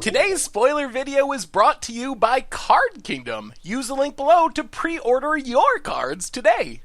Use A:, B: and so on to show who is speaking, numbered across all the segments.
A: Today's spoiler video is brought to you by Card Kingdom. Use the link below to pre-order your cards today.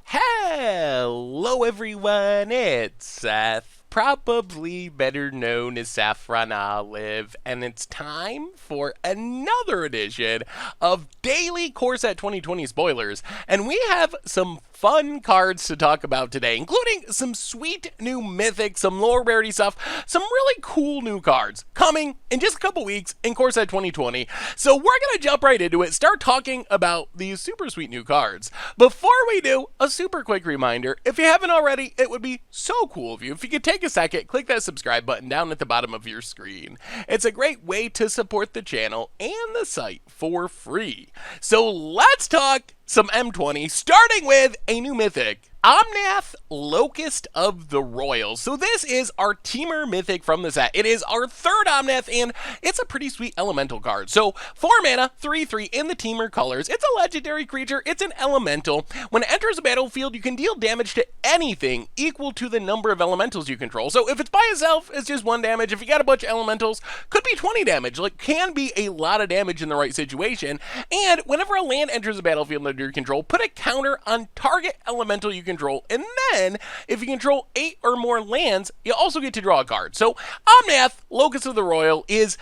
A: Hello everyone, it's Seth, probably better known as Saffron Olive, and it's time for another edition of Daily Core Set 2020 Spoilers, and we have some fun cards to talk about today, including some sweet new mythics, some lower rarity stuff, some really cool new cards coming in just a couple weeks in Core Set 2020. So we're gonna jump right into it, start talking about these super sweet new cards. Before we do, a super quick reminder, if you haven't already, it would be so cool of you if you could take a second, click that subscribe button down at the bottom of your screen. It's a great way to support the channel and the site for free. So let's talk some M20, starting with a new mythic, Omnath, Locus of the Roil. So this is our Teamer mythic from the set. It is our third Omnath, and it's a pretty sweet elemental card. So 4 mana, 3/3 in the Teamer colors. It's a legendary creature. It's an elemental. When it enters a battlefield, you can deal damage to anything equal to the number of elementals you control. So if it's by itself, it's just 1 damage. If you got a bunch of elementals, could be 20 damage. Like, can be a lot of damage in the right situation. And whenever a land enters a battlefield under your control, put a counter on target elemental you control, and then if you control 8 or more lands, you also get to draw a card. So Omnath, Locus of the Roil is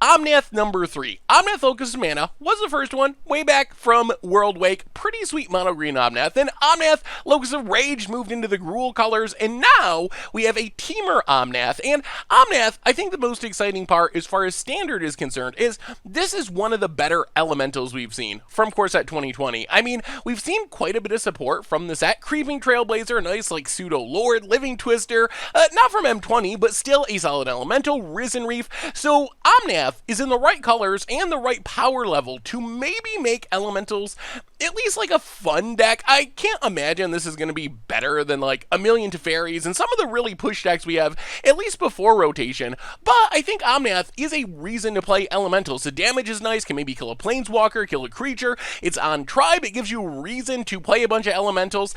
A: Omnath number 3. Omnath Locus of Mana was the first one way back from World Wake. Pretty sweet mono green Omnath. Then Omnath Locus of Rage moved into the Gruul colors, and now we have a Teamer Omnath. And Omnath, I think the most exciting part as far as standard is concerned is this is one of the better elementals we've seen from Core Set 2020. I mean, we've seen quite a bit of support from the set. Creeping Trailblazer, a nice like pseudo Lord, Living Twister, not from M20, but still a solid elemental, Risen Reef. So Omnath is in the right colors and the right power level to maybe make elementals at least like a fun deck. I can't imagine this is going to be better than like a million Teferis and some of the really push decks we have, at least before rotation, but I think Omnath is a reason to play elementals. The damage is nice, can maybe kill a planeswalker, kill a creature, it's on tribe, it gives you a reason to play a bunch of elementals,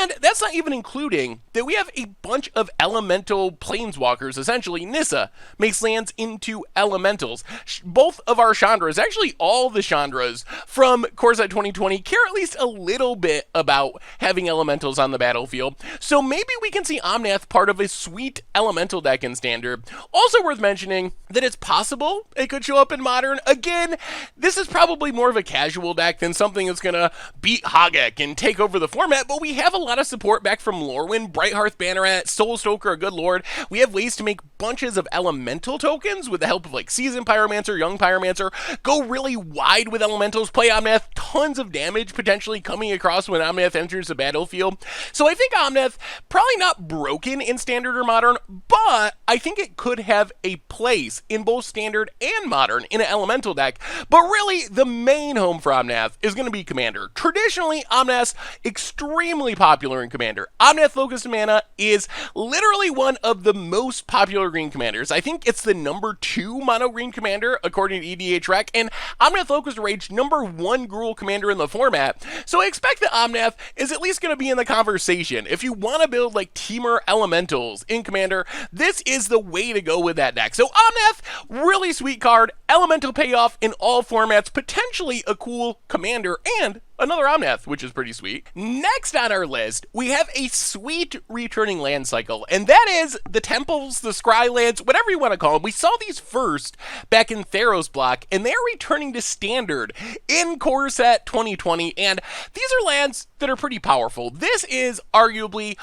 A: and that's not even including that we have a bunch of elemental planeswalkers. Essentially, Nissa makes lands into elementals. Both of our Chandras, actually all the Chandras from Core Set 2020, care at least a little bit about having elementals on the battlefield. So maybe we can see Omnath part of a sweet elemental deck in standard. Also worth mentioning that it's possible it could show up in modern. Again, this is probably more of a casual deck than something that's gonna beat Hogek and take over the format, but we have a lot of support back from Lorwyn, Brighthearth Banneret, Soulstoker, a good lord. We have ways to make bunches of elemental tokens with the help of like Seasoned Pyromancer, Young Pyromancer, go really wide with elementals, play Omnath, tons of damage potentially coming across when Omnath enters the battlefield. So I think Omnath, probably not broken in standard or modern, but I think it could have a place in both standard and modern in an elemental deck. But really, the main home for Omnath is going to be Commander. Traditionally, Omnath's extremely popular in Commander. Omnath Locus of Mana is literally one of the most popular green commanders. I think it's the number 2 mono green commander according to EDH Rec, and Omnath Locus of Rage number 1 Gruul commander in the format. So I expect that Omnath is at least going to be in the conversation. If you want to build like Teamer elementals in Commander, this is the way to go with that deck. So Omnath, really sweet card, elemental payoff in all formats, potentially a cool commander, and another Omnath, which is pretty sweet. Next on our list, we have a sweet returning land cycle, and that is the Temples, the Scry lands, whatever you want to call them. We saw these first back in Theros block, and they're returning to standard in Core Set 2020, and these are lands that are pretty powerful. This is arguably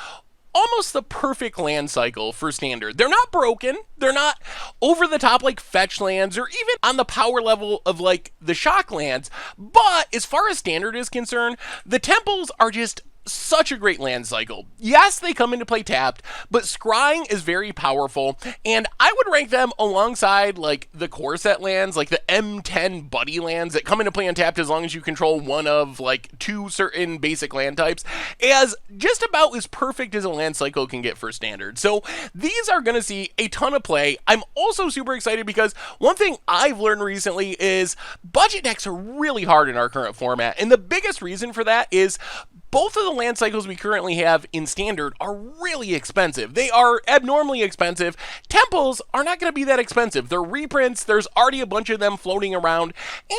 A: almost the perfect land cycle for standard. They're not broken, they're not over the top like fetch lands or even on the power level of like the shock lands, but as far as standard is concerned, the temples are just such a great land cycle. Yes, they come into play tapped, but scrying is very powerful, and I would rank them alongside like the core set lands, like the M10 buddy lands that come into play untapped as long as you control one of like 2 certain basic land types, as just about as perfect as a land cycle can get for standard. So these are going to see a ton of play. I'm also super excited because one thing I've learned recently is budget decks are really hard in our current format, and the biggest reason for that is both of the land cycles we currently have in Standard are really expensive. They are abnormally expensive. Temples are not going to be that expensive. They're reprints, there's already a bunch of them floating around,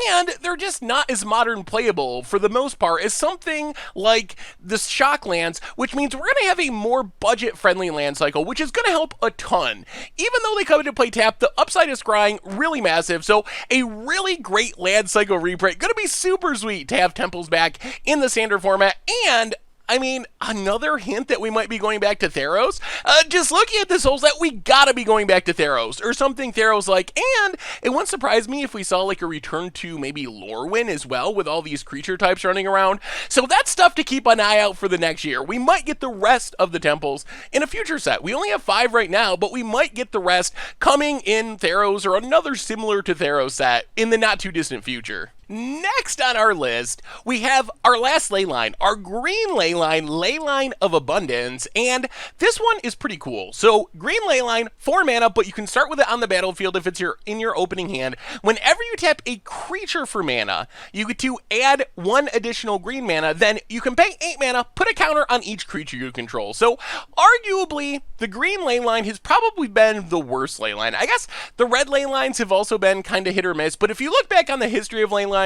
A: and they're just not as modern playable for the most part as something like the Shock lands, which means we're going to have a more budget-friendly land cycle, which is going to help a ton. Even though they come into play tap, the upside is scrying really massive, so a really great land cycle reprint. Going to be super sweet to have Temples back in the Standard format, and I mean, another hint that we might be going back to Theros. Just looking at this whole set, we gotta be going back to Theros, or something Theros-like, and it wouldn't surprise me if we saw like a return to maybe Lorwyn as well, with all these creature types running around. So that's stuff to keep an eye out for the next year. We might get the rest of the Temples in a future set. We only have 5 right now, but we might get the rest coming in Theros, or another similar to Theros set in the not-too-distant future. Next on our list, we have our last Leyline, our green Leyline, Leyline of Abundance, and this one is pretty cool. So, green Leyline, 4 mana, but you can start with it on the battlefield if it's in your opening hand. Whenever you tap a creature for mana, you get to add 1 additional green mana, then you can pay 8 mana, put a counter on each creature you control. So, arguably, the green Leyline has probably been the worst Leyline. I guess the red Leylines have also been kind of hit or miss, but if you look back on the history of Leyline,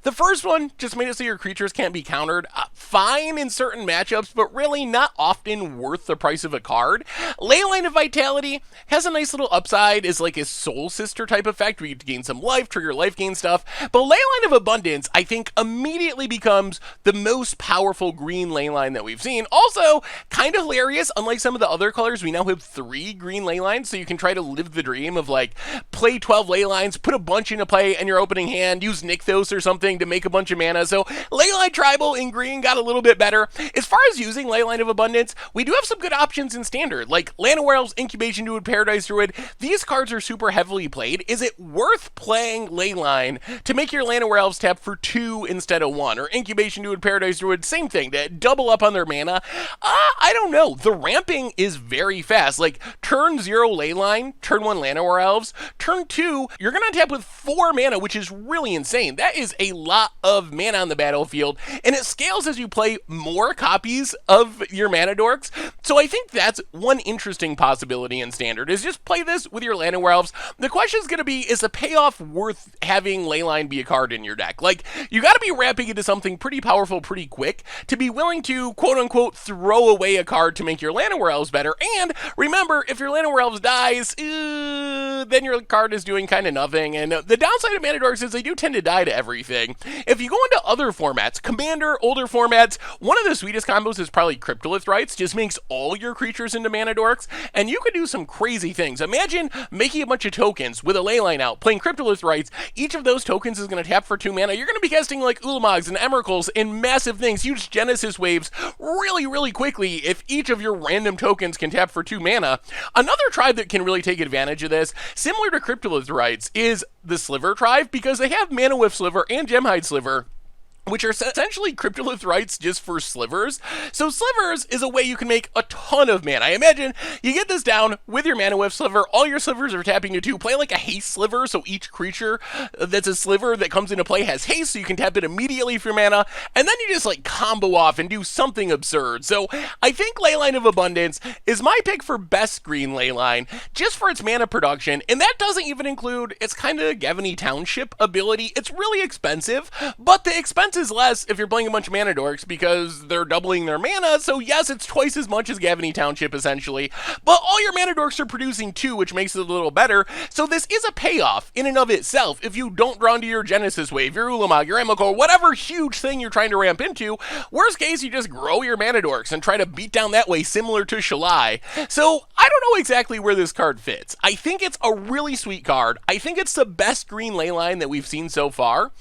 A: the first one just made it so your creatures can't be countered. Fine in certain matchups, but really not often worth the price of a card. Leyline of Vitality has a nice little upside as like a Soul Sister type effect where you gain some life, trigger life gain stuff. But Leyline of Abundance, I think, immediately becomes the most powerful green Leyline that we've seen. Also, kind of hilarious, unlike some of the other colors, we now have 3 green Leylines, so you can try to live the dream of like, play 12 Leylines, put a bunch into play in your opening hand, use Nykthos or something to make a bunch of mana. So Leyline Tribal in green got a little bit better. As far as using Leyline of Abundance, we do have some good options in Standard, like Llanowar Elves, Incubation Druid, Paradise Druid. These cards are super heavily played. Is it worth playing Leyline to make your Llanowar Elves tap for 2 instead of 1? Or Incubation Druid, Paradise Druid, same thing, to double up on their mana? I don't know. The ramping is very fast. Like, turn 0 Leyline, turn 1 Llanowar Elves, turn 2, you're going to tap with 4 mana, which is really insane. That is a lot of mana on the battlefield, and it scales as you play more copies of your mana dorks. So I think that's one interesting possibility in Standard, is just play this with your Llanowar Elves. The question is going to be, is the payoff worth having Leyline be a card in your deck? Like, you got to be ramping into something pretty powerful pretty quick to be willing to, quote-unquote, throw away a card to make your Llanowar Elves better. And remember, if your Llanowar Elves dies, then your card is doing kind of nothing. And the downside of mana dorks is they do tend to die to everything. If you go into other formats, Commander, older formats, one of the sweetest combos is probably Cryptolith Rites, just makes all your creatures into mana dorks, and you could do some crazy things. Imagine making a bunch of tokens with a Leyline out, playing Cryptolith Rites, each of those tokens is going to tap for 2 mana, you're going to be casting like Ulamogs and Emeralds and massive things, huge Genesis waves, really quickly if each of your random tokens can tap for 2 mana. Another tribe that can really take advantage of this, similar to Cryptolith Rites, is the Sliver tribe, because they have Mana Whiff Sliver and Gemhide Sliver, which are essentially Cryptolith Rites just for slivers. So slivers is a way you can make a ton of mana. I imagine you get this down with your Mana Whiff Sliver, all your slivers are tapping to 2, play like a haste sliver, so each creature that's a sliver that comes into play has haste, so you can tap it immediately for mana, and then you just like combo off and do something absurd. So I think Leyline of Abundance is my pick for best green Leyline, just for its mana production, and that doesn't even include its kind of Gavany Township ability. It's really expensive, but the expense is less if you're playing a bunch of mana dorks because they're doubling their mana, so yes, it's twice as much as Gavany Township essentially, but all your mana dorks are producing 2, which makes it a little better, so this is a payoff in and of itself if you don't draw into your Genesis Wave, your Ulamog, your Emrakul, whatever huge thing you're trying to ramp into. Worst case, you just grow your mana dorks and try to beat down that way, similar to Shalai. So I don't know exactly where this card fits. I think it's a really sweet card. I think it's the best green Leyline that we've seen so far.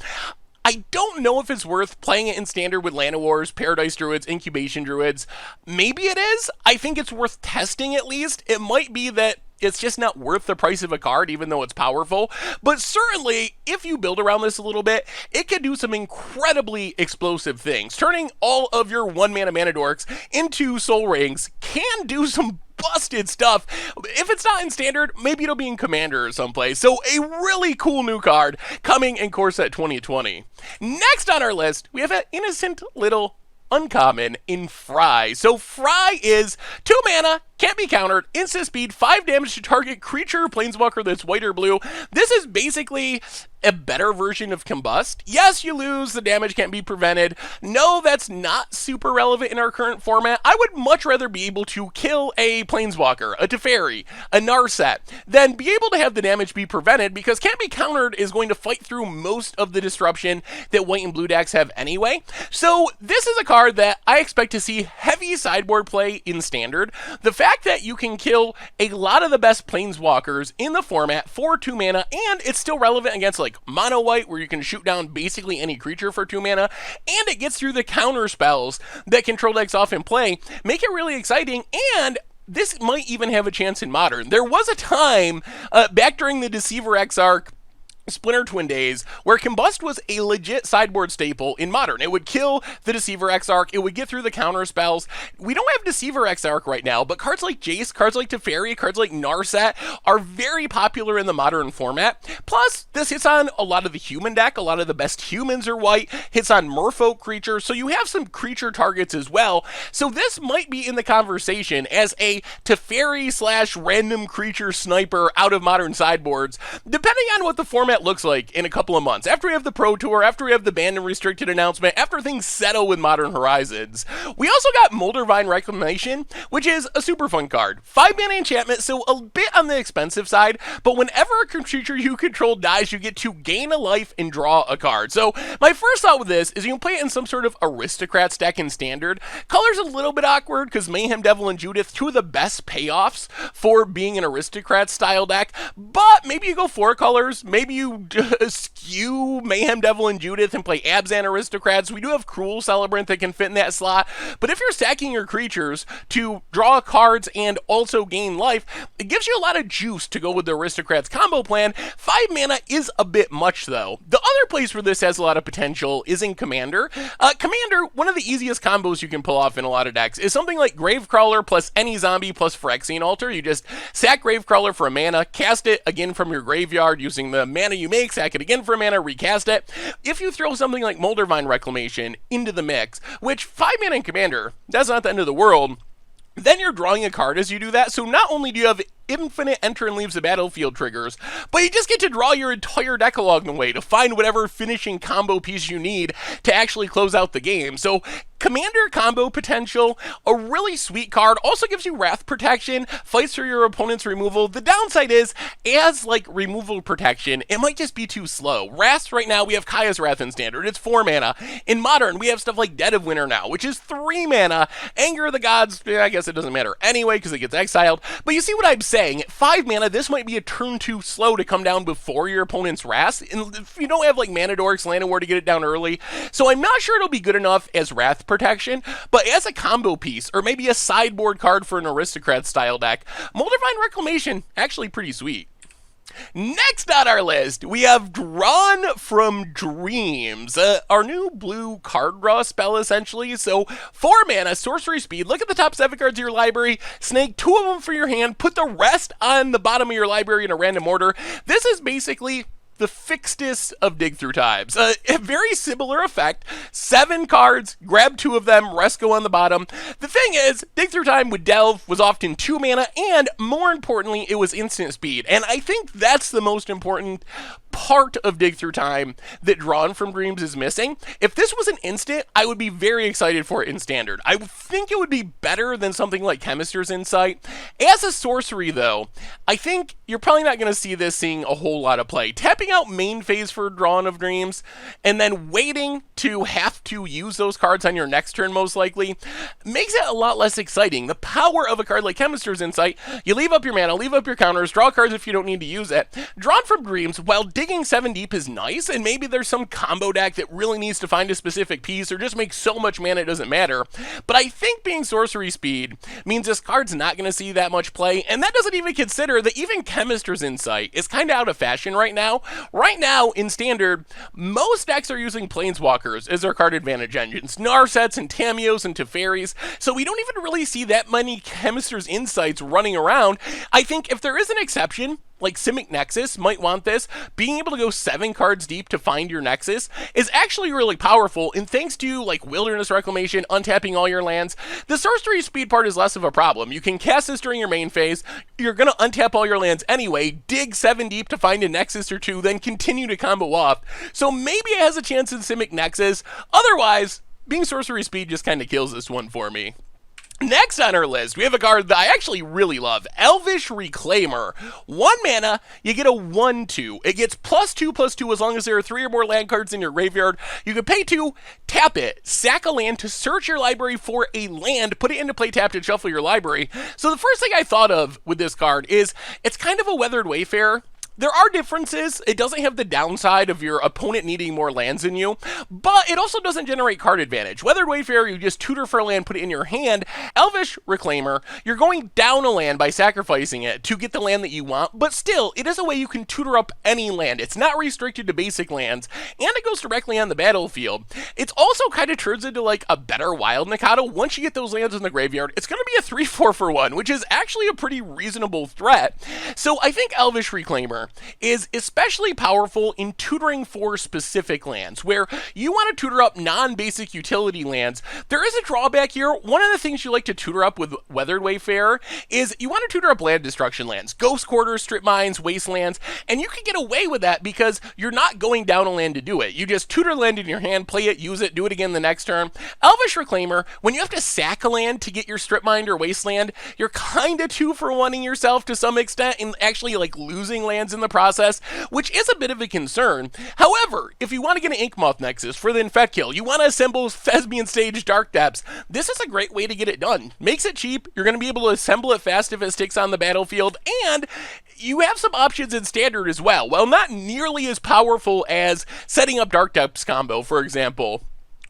A: I don't know if it's worth playing it in Standard with Llanowars, Paradise Druids, Incubation Druids. Maybe it is. I think it's worth testing at least. It might be that it's just not worth the price of a card, even though it's powerful. But certainly, if you build around this a little bit, it can do some incredibly explosive things. Turning all of your 1-mana mana dorks into Soul Rings can do some busted stuff. If it's not in Standard, maybe it'll be in Commander or someplace. So a really cool new card coming in Core Set 2020. Next on our list, we have an innocent little uncommon in Fry. So Fry is 2 mana, can't be countered, instant speed, 5 damage to target creature or planeswalker that's white or blue. This is basically a better version of Combust. Yes, you lose, the damage can't be prevented. No, that's not super relevant in our current format. I would much rather be able to kill a planeswalker, a Teferi, a Narset, than be able to have the damage be prevented, because can't be countered is going to fight through most of the disruption that white and blue decks have anyway. So this is a card that I expect to see heavy sideboard play in Standard. The fact that you can kill a lot of the best planeswalkers in the format for 2 mana, and it's still relevant against like mono white, where you can shoot down basically any creature for 2 mana, and it gets through the counter spells that control decks often play, make it really exciting. And this might even have a chance in Modern. There was a time back during the Deceiver Exarch Splinter Twin days where Combust was a legit sideboard staple in Modern. It would kill the Deceiver Exarch, it would get through the counter spells. We don't have Deceiver Exarch right now, but cards like Jace, cards like Teferi, cards like Narset are very popular in the Modern format. Plus, this hits on a lot of the human deck, a lot of the best humans are white, hits on merfolk creatures, so you have some creature targets as well. So this might be in the conversation as a Teferi slash random creature sniper out of Modern sideboards, depending on what the format looks like in a couple of months. After we have the Pro Tour, after we have the banned and restricted announcement, after things settle with Modern Horizons. We also got Moldervine Reclamation, which is a super fun card. 5 mana enchantment, so a bit on the expensive side, but whenever a creature you control dies, you get to gain a life and draw a card. So my first thought with this is you can play it in some sort of Aristocrats deck in Standard. Color's a little bit awkward because Mayhem Devil and Judith, two of the best payoffs for being an Aristocrats style deck, but maybe you go 4 colors, maybe you skew Mayhem Devil and Judith and play Abzan Aristocrats. We do have Cruel Celebrant that can fit in that slot, but if you're stacking your creatures to draw cards and also gain life, it gives you a lot of juice to go with the Aristocrats combo plan. 5 mana is a bit much though. The other place where this has a lot of potential is in Commander. Commander, one of the easiest combos you can pull off in a lot of decks is something like Gravecrawler plus any zombie plus Phyrexian Altar. You just sack Gravecrawler for a mana, cast it again from your graveyard using the mana you make, sack it again for a mana, recast it. If you throw something like Moldervine Reclamation into the mix, which 5 mana in Commander, that's not the end of the world, then you're drawing a card as you do that. So not only do you have infinite enter and leaves the battlefield triggers, but you just get to draw your entire deck along the way to find whatever finishing combo piece you need to actually close out the game. So Commander combo potential, a really sweet card, also gives you Wrath Protection, fights for your opponent's removal. The downside is, as like removal protection, it might just be too slow. Wrath right now, we have Kaya's Wrath in Standard, it's 4 mana. In Modern, we have stuff like Dead of Winter now, which is 3 mana. Anger of the Gods, I guess it doesn't matter anyway, because it gets exiled. But you see what I'm saying, at 5 mana, this might be a turn too slow to come down before your opponent's Wrath, and if you don't have like Mana Dorks, Llanowar to get it down early. So I'm not sure it'll be good enough as Wrath Protection, but as a combo piece, or maybe a sideboard card for an Aristocrat style deck, Moldervine Reclamation, actually pretty sweet. Next on our list, we have Drawn from Dreams, our new blue card draw spell essentially. So 4 mana, sorcery speed, look at the top 7 cards of your library, snake 2 of them for your hand, put the rest on the bottom of your library in a random order. This is basically the fixedest of Dig Through Times. A very similar effect. 7 cards, grab 2 of them, rest go on the bottom. The thing is, Dig Through Time with Delve was often 2 mana, and more importantly, it was instant speed. And I think that's the most important part of Dig Through Time that Drawn from Dreams is missing. If this was an instant, I would be very excited for it in Standard. I think it would be better than something like Chemist's Insight. As a sorcery, though, I think you're probably not going to see this seeing a whole lot of play. Tapping out main phase for Drawn of Dreams, and then waiting to have to use those cards on your next turn most likely, makes it a lot less exciting. The power of a card like Chemist's Insight, you leave up your mana, leave up your counters, draw cards if you don't need to use it. Drawn from Dreams, while digging 7 deep is nice, and maybe there's some combo deck that really needs to find a specific piece or just make so much mana it doesn't matter, but I think being sorcery speed means this card's not going to see that much play, and that doesn't even consider that even Chemist's Insight is kind of out of fashion right now. Right now, in Standard, most decks are using Planeswalkers as their card advantage engines, Narsets and Tamios and Teferis, so we don't even really see that many Chemist's Insights running around. I think if there is an exception, like Simic Nexus might want this. Being able to go 7 cards deep to find your Nexus is actually really powerful, and thanks to like Wilderness Reclamation, untapping all your lands, the sorcery speed part is less of a problem. You can cast this during your main phase, you're going to untap all your lands anyway, dig 7 deep to find a Nexus or 2, then continue to combo off. So maybe it has a chance in Simic Nexus. Otherwise, being sorcery speed just kind of kills this one for me. Next on our list, we have a card that I actually really love, Elvish Reclaimer. 1 mana, you get a 1/2. It gets +2/+2 as long as there are 3 or more land cards in your graveyard. You can pay 2, tap it, sack a land to search your library for a land, put it into play tapped and shuffle your library. So the first thing I thought of with this card is it's kind of a Weathered Wayfarer. There are differences. It doesn't have the downside of your opponent needing more lands than you, but it also doesn't generate card advantage. Weathered Wayfarer, you just tutor for a land, put it in your hand. Elvish Reclaimer, you're going down a land by sacrificing it to get the land that you want, but still, it is a way you can tutor up any land. It's not restricted to basic lands, and it goes directly on the battlefield. It's also kind of turns into like a better Wild Mikado. Once you get those lands in the graveyard, it's going to be a 3/4 for 1, which is actually a pretty reasonable threat. So I think Elvish Reclaimer is especially powerful in tutoring for specific lands, where you want to tutor up non-basic utility lands. There is a drawback here. One of the things you like to tutor up with Weathered Wayfarer is you want to tutor up land destruction lands, Ghost Quarters, Strip Mines, Wastelands, and you can get away with that because you're not going down a land to do it. You just tutor land in your hand, play it, use it, do it again the next turn. Elvish Reclaimer, when you have to sack a land to get your Strip Mine or Wasteland, you're kind of 2-for-1ing yourself to some extent and actually like losing lands in the process, which is a bit of a concern. However, if you want to get an Inkmoth Nexus for the Infect kill, you want to assemble Thespian Stage Dark Depths, this is a great way to get it done. Makes it cheap, you're going to be able to assemble it fast if it sticks on the battlefield, and you have some options in Standard as well. While not nearly as powerful as setting up Dark Depths combo, for example,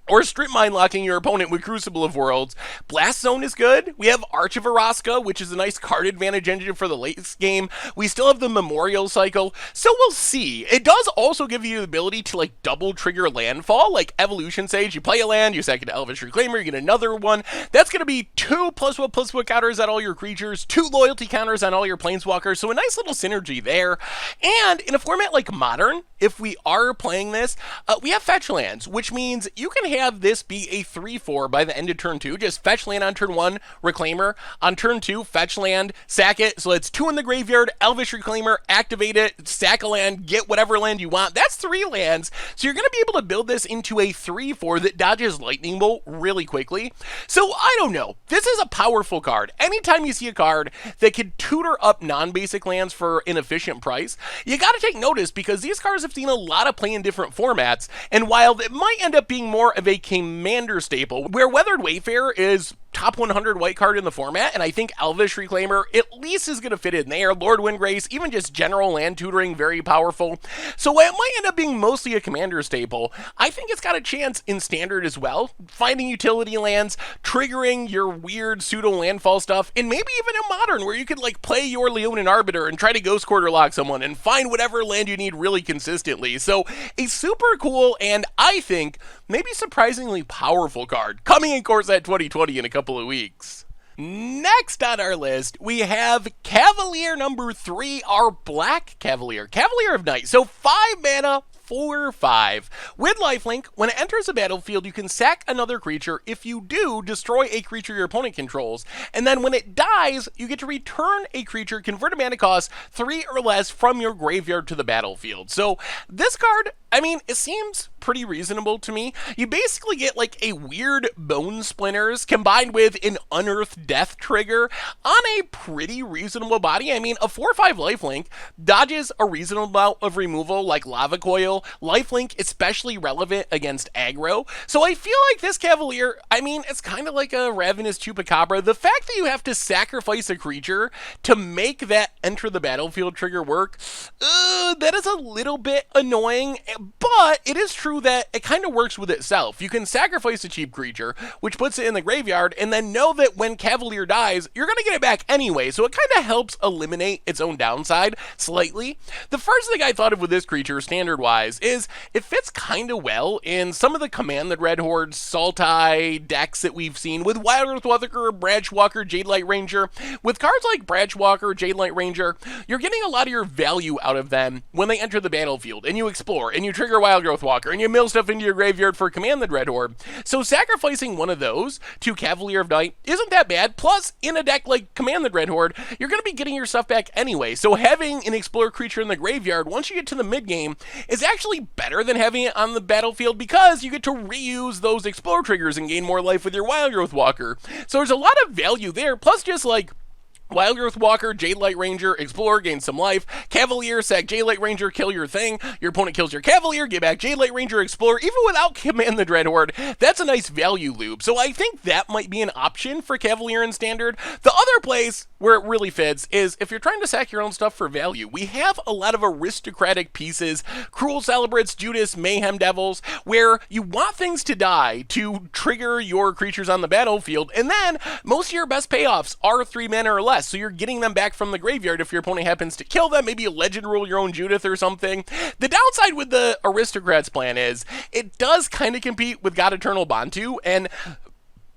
A: or Strip Mine locking your opponent with Crucible of Worlds. Blast Zone is good. We have Arch of Araska, which is a nice card advantage engine for the late game. We still have the Memorial Cycle, so we'll see. It does also give you the ability to like double trigger landfall, like Evolution Sage. You play a land, you sack an Elvish Reclaimer, you get another one. That's going to be 2 +1/+1 counters on all your creatures, 2 loyalty counters on all your planeswalkers, so a nice little synergy there. And in a format like Modern, if we are playing this, we have fetch lands, which means you can have this be a 3/4 by the end of turn 2. Just fetch land on turn 1, Reclaimer. On turn 2, fetch land, sack it. So it's 2 in the graveyard, Elvish Reclaimer, activate it, sack a land, get whatever land you want. That's 3 lands. So you're going to be able to build this into a 3/4 that dodges Lightning Bolt really quickly. So I don't know. This is a powerful card. Anytime you see a card that can tutor up non-basic lands for an efficient price, you got to take notice because these cards have seen a lot of play in different formats. And while it might end up being more of a Commander staple, where Weathered Wayfarer is top 100 white card in the format, and I think Elvish Reclaimer at least is going to fit in there. Lord Windgrace, even just general land tutoring, very powerful. So while it might end up being mostly a Commander staple, I think it's got a chance in Standard as well, finding utility lands, triggering your weird pseudo landfall stuff, and maybe even in Modern, where you could like play your Leonin Arbiter and try to Ghost Quarter lock someone and find whatever land you need really consistently. So a super cool and I think maybe surprisingly powerful card coming in Core Set 2020 in a couple of weeks. Next on our list, we have Cavalier number 3, our Black Cavalier, Cavalier of Night. So 5 mana, 4/5. With lifelink, when it enters a battlefield, you can sack another creature. If you do, destroy a creature your opponent controls. And then when it dies, you get to return a creature, convert a mana cost 3 or less from your graveyard to the battlefield. So this card, I mean, it seems pretty reasonable to me. You basically get like a weird Bone Splinters combined with an Unearthed Death trigger on a pretty reasonable body. I mean, a 4/5 lifelink dodges a reasonable amount of removal like Lava Coil. Lifelink especially relevant against aggro. So I feel like this Cavalier, I mean, it's kind of like a Ravenous Chupacabra. The fact that you have to sacrifice a creature to make that enter the battlefield trigger work, that is a little bit annoying. but it is true that it kind of works with itself. You can sacrifice a cheap creature, which puts it in the graveyard, and then know that when Cavalier dies, you're going to get it back anyway, so it kind of helps eliminate its own downside slightly. The first thing I thought of with this creature, standard-wise, is it fits kind of well in some of the Command the Dreadhorde, Sultai decks that we've seen with Wild Earthwalker, Branchwalker, Jadelight Ranger. With cards like Branchwalker, Jadelight Ranger, you're getting a lot of your value out of them when they enter the battlefield, and you explore, and you trigger Wild Earthwalker, and you mill stuff into your graveyard for Command the Dreadhorde. So sacrificing one of those to Cavalier of Night isn't that bad. Plus, in a deck like Command the Dreadhorde, you're going to be getting your stuff back anyway. So having an Explorer creature in the graveyard, once you get to the mid-game, is actually better than having it on the battlefield because you get to reuse those Explorer triggers and gain more life with your Wild Earthwalker. So there's a lot of value there, plus just like Wild Earthwalker, Jadelight Ranger, Explorer, gain some life. Cavalier, sack Jadelight Ranger, kill your thing. Your opponent kills your Cavalier, get back Jadelight Ranger, Explorer. Even without Command the Dreadhorde, that's a nice value loop. So I think that might be an option for Cavalier in Standard. The other place where it really fits is if you're trying to sack your own stuff for value. We have a lot of aristocratic pieces, Cruel Celebrates, Judas, Mayhem Devils, where you want things to die to trigger your creatures on the battlefield, and then most of your best payoffs are 3 mana or less. So you're getting them back from the graveyard if your opponent happens to kill them. Maybe you legend rule your own Judith or something. The downside with the Aristocrats plan is it does kind of compete with God Eternal Bantu, and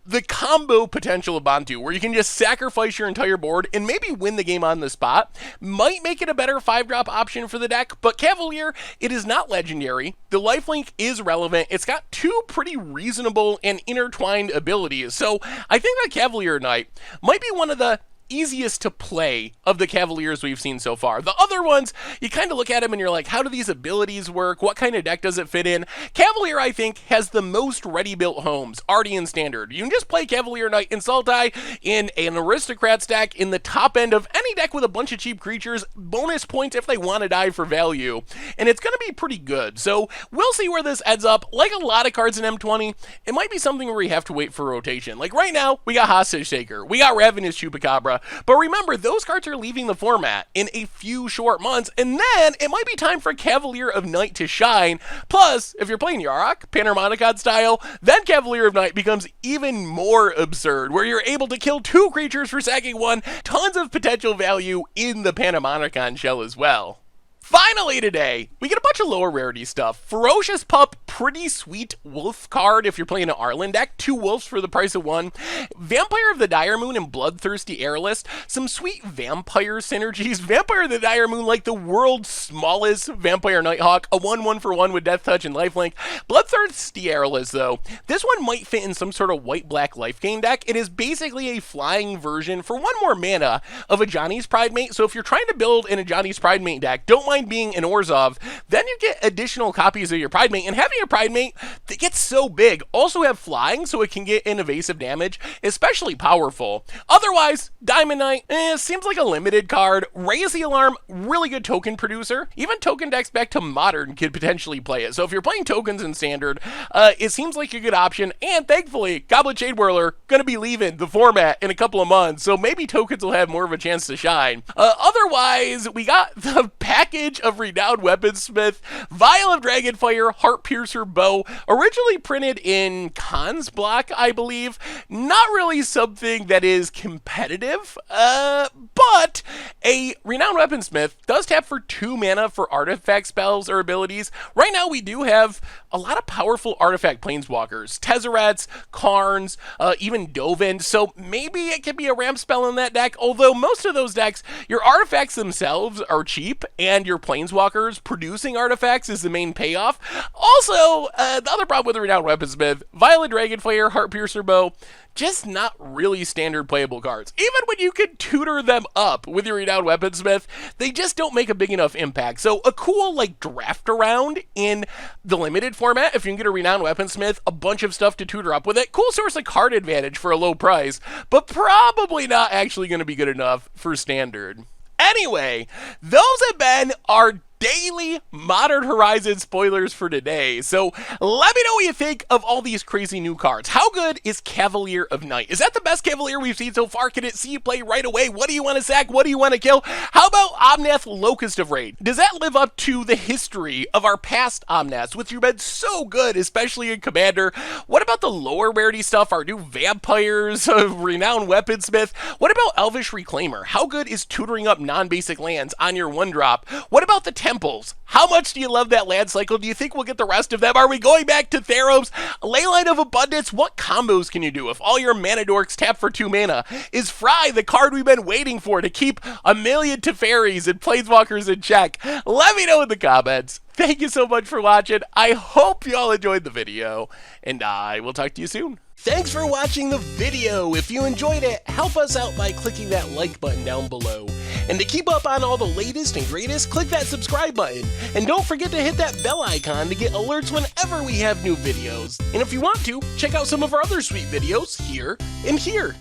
A: the combo potential of Bantu, where you can just sacrifice your entire board and maybe win the game on the spot, might make it a better 5-drop option for the deck. But Cavalier, it is not legendary. The lifelink is relevant. It's got 2 pretty reasonable and intertwined abilities. So I think that Cavalier Knight might be one of the easiest to play of the Cavaliers we've seen so far. The other ones, you kind of look at them and you're like, how do these abilities work? What kind of deck does it fit in? Cavalier, I think, has the most ready-built homes already in Standard. You can just play Cavalier Knight in Sultai in an Aristocrats deck in the top end of any deck with a bunch of cheap creatures, bonus points if they want to die for value, and it's going to be pretty good. So we'll see where this ends up. Like a lot of cards in M20, it might be something where we have to wait for rotation. Like right now, we got Hostage Taker, we got Ravenous Chupacabra, but remember, those cards are leaving the format in a few short months, and then it might be time for Cavalier of Night to shine. Plus, if you're playing Yarok, Panharmonicon style, then Cavalier of Night becomes even more absurd, where you're able to kill 2 creatures for sacking 1, tons of potential value in the Panharmonicon shell as well. Finally today, we get a bunch of lower rarity stuff. Ferocious Pup, pretty sweet wolf card if you're playing an Arlen deck. 2 wolves for the price of 1. Vampire of the Dire Moon and Bloodthirsty Airlist. Some sweet vampire synergies. Vampire of the Dire Moon, like the world's smallest Vampire Nighthawk. A 1/1 for 1 with Death Touch and Lifelink. Bloodthirsty Airlist, though. This one might fit in some sort of white-black life gain deck. It is basically a flying version for 1 more mana of a Johnny's Pridemate. So if you're trying to build in a Johnny's Pridemate deck, don't mind being an Orzhov, then you get additional copies of your Pridemate, and having a Pridemate that gets so big also have flying so it can get in evasive damage, especially powerful. Otherwise, Diamond Knight, seems like a limited card. Raise the Alarm, really good token producer. Even token decks back to Modern could potentially play it. So if you're playing tokens in Standard, it seems like a good option, and thankfully, Goblet Shade Whirler gonna be leaving the format in a couple of months, so maybe tokens will have more of a chance to shine. Otherwise, we got the package of Renowned Weaponsmith, Vial of Dragonfire, Heart Piercer Bow, originally printed in Khan's block, I believe. Not really something that is competitive, but a Renowned Weaponsmith does tap for 2 mana for artifact spells or abilities. Right now, we do have a lot of powerful artifact planeswalkers, Tezzerats, Karns, even Dovin, so maybe it could be a ramp spell in that deck, although most of those decks, your artifacts themselves are cheap, and your planeswalkers producing artifacts is the main payoff. Also, the other problem with the Renowned Weaponsmith, Vial of Dragonfire, Heart Piercer Bow, just not really standard playable cards. Even when you can tutor them up with your Renowned Weaponsmith, they just don't make a big enough impact. So a cool like draft around in the limited format, if you can get a Renowned Weaponsmith, a bunch of stuff to tutor up with it, cool source of card advantage for a low price, but probably not actually going to be good enough for Standard. Anyway, those have been our daily Modern Horizon spoilers for today. So let me know what you think of all these crazy new cards. How good is Cavalier of Night? Is that the best Cavalier we've seen so far? Can it see you play right away? What do you want to sack? What do you want to kill? How about Omnath Locust of Raid? Does that live up to the history of our past Omnaths, which have been so good, especially in Commander? What about the lower rarity stuff? Our new Vampires, Renowned Weaponsmith? What about Elvish Reclaimer? How good is tutoring up non-basic lands on your 1-drop? What about the Temples? How much do you love that land cycle? Do you think we'll get the rest of them? Are we going back to Theros? Leyline of Abundance? What combos can you do if all your mana dorks tap for 2 mana? Is Fry the card we've been waiting for to keep a million Teferis and Planeswalkers in check? Let me know in the comments. Thank you so much for watching. I hope you all enjoyed the video, and I will talk to you soon. Thanks for watching the video. If you enjoyed it, help us out by clicking that like button down below. And to keep up on all the latest and greatest, click that subscribe button. And don't forget to hit that bell icon to get alerts whenever we have new videos. And if you want to, check out some of our other sweet videos here and here.